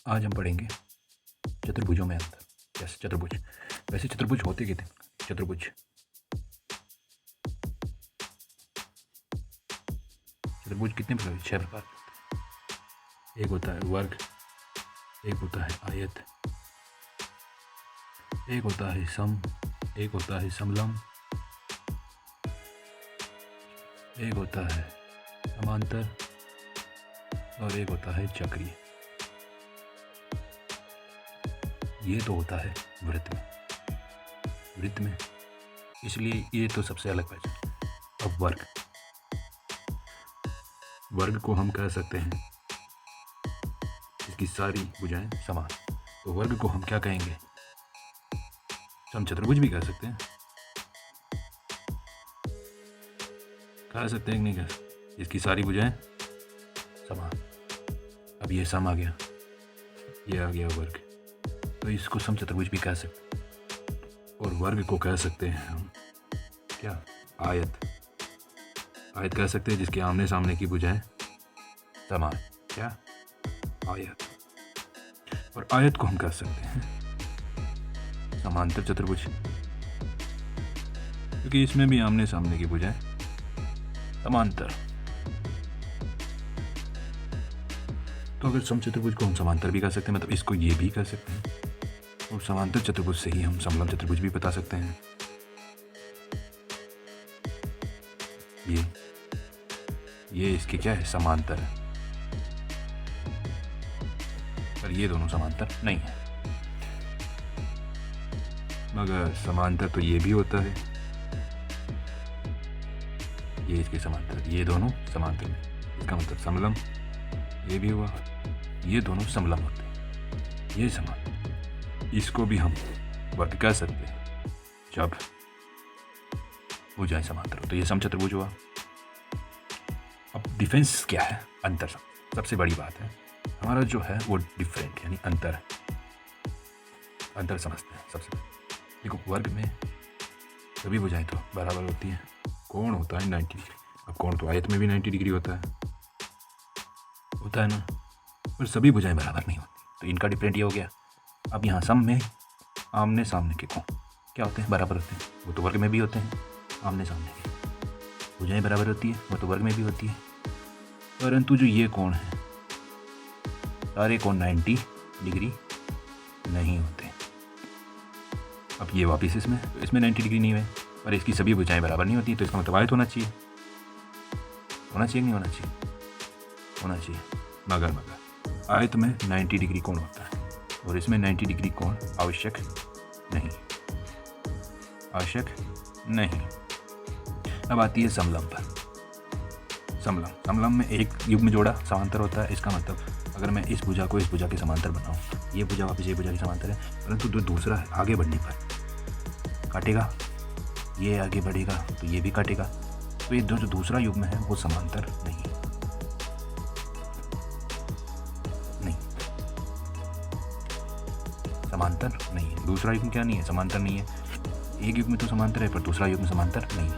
आज हम पढ़ेंगे चतुर्भुजों में अंतर। यस, चतुर्भुज। वैसे चतुर्भुज होते कितने? चतुर्भुज कितने प्रकार? 6 प्रकार के होते हैं। एक होता है वर्ग, एक होता है आयत, एक होता है सम, एक होता है समलंब, एक होता है समांतर और एक होता है चक्रीय। ये तो होता है वृत्त में, इसलिए ये तो सबसे अलग पहचान। अब वर्ग को हम कह सकते हैं इसकी सारी भुजाएं समान, तो वर्ग को हम क्या कहेंगे? समचतुर्भुज भी कह सकते हैं। कह सकते हैं कि नहीं कह सकते? इसकी सारी भुजाएं समान। अब ये सम आ गया, ये आ गया वर्ग, तो इसको समचतुर्भुज भी कह सकते हैं। और वर्ग को कह सकते हैं हम क्या? आयत कह सकते हैं जिसके आमने सामने की भुजाएं समान। क्या? आयत। और आयत को हम कह सकते हैं समांतर चतुर्भुज, क्योंकि इसमें भी आमने सामने की भुजाएं समांतर। तो अगर समचतुर्भुज को हम समांतर भी कह सकते हैं, मतलब इसको ये भी कह सकते हैं, और समांतर चतुर्भुज से ही हम समलंब चतुर्भुज भी बता सकते हैं। ये इसके क्या है? समांतर है, पर ये दोनों समांतर नहीं है। मगर समांतर तो ये भी होता है, ये इसके समांतर, ये दोनों समांतर में, इसका मतलब समलंब। ये भी हुआ, ये दोनों समलंब होते हैं, ये समान। इसको भी हम वर्ग कह सकते हैं जब भुजाएं समांतर हो, तो ये समचतुर्भुज हुआ। अब डिफरेंस क्या है? अंतर। सबसे बड़ी बात है हमारा जो है वो डिफरेंट, यानी अंतर समझते हैं सबसे। देखो, वर्ग में सभी भुजाएं तो बराबर होती हैं, कोण होता है 90 डिग्री। अब कोण तो आयत में भी 90 डिग्री होता है ना, पर सभी भुजाएं बराबर नहीं होती, तो इनका डिफरेंट ये हो गया। अब यहाँ सम में आमने सामने के कोण क्या होते हैं? बराबर होते हैं। वो तो वर्ग में भी होते हैं, आमने सामने के भुजाएं बराबर होती है, वो तो वर्ग में भी होती है। परंतु जो ये कोण है, सारे कोण 90 डिग्री नहीं होते। अब ये वापिस इसमें, तो इसमें 90 डिग्री नहीं है, और इसकी सभी भुजाएं बराबर नहीं होती, तो इसका मतलब आयत होना चाहिए नहीं होना चाहिए। मगर आयत में 90 डिग्री कोण होता है, और इसमें 90 डिग्री कोण आवश्यक नहीं। अब आती है समलंब पर। समलंब में एक युग्म जोड़ा समांतर होता है। इसका मतलब अगर मैं इस भुजा को इस भुजा के समांतर बनाऊं, ये भुजा वापस ये भुजा के समांतर है, परंतु जो दूसरा है आगे बढ़ने पर काटेगा, ये आगे बढ़ेगा तो ये भी काटेगा, तो ये जो दूसरा युग्म है वो समांतर नहीं। समांतर नहीं है। दूसरा युग्म क्या नहीं है? समांतर नहीं है। एक युग्म तो समांतर है, पर दूसरा युग्म समांतर नहीं है।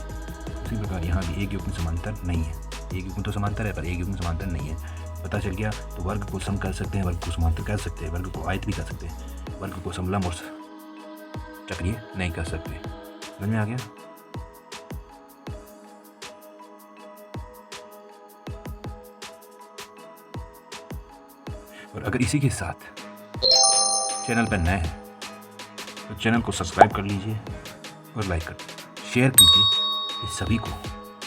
उसी प्रकार यहाँ भी एक युग्म समांतर नहीं है। एक युग्म तो समांतर है, पर एक युग्म समांतर नहीं है। पता चल गया। तो वर्ग को सम कर सकते हैं, वर्ग को समांतर कर सकते हैं, वर्ग को आयत भी कर सकते हैं, वर्ग को समलंब और चक्रीय नहीं कर सकते। समझ में आ गया? और अगर इसी के साथ चैनल पर नए हैं तो चैनल को सब्सक्राइब कर लीजिए और लाइक कर शेयर कीजिए। इस सभी को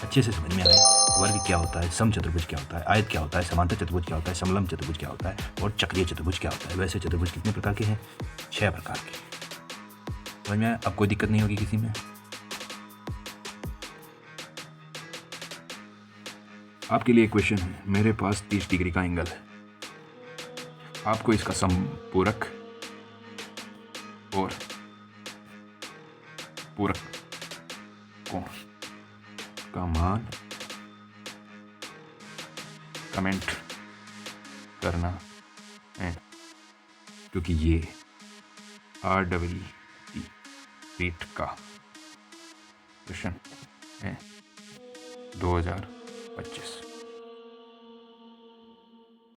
अच्छे से समझ में आए। वर्ग क्या होता है, समचतुर्भुज क्या होता है, आयत क्या होता है, समांतर चतुर्भुज क्या होता है, समलंब चतुर्भुज क्या होता है, और चक्रीय चतुर्भुज क्या होता है। वैसे चतुर्भुज कितने प्रकार के हैं? 6 प्रकार के। समझ में आया? अब कोई दिक्कत नहीं होगी किसी में। आपके लिए क्वेश्चन है। मेरे पास 30 डिग्री का एंगल है, आपको इसका समपूरक और पूरक कोण का मान कमेंट करना है, क्योंकि ये RWT रीट का क्वेश्चन है 2025।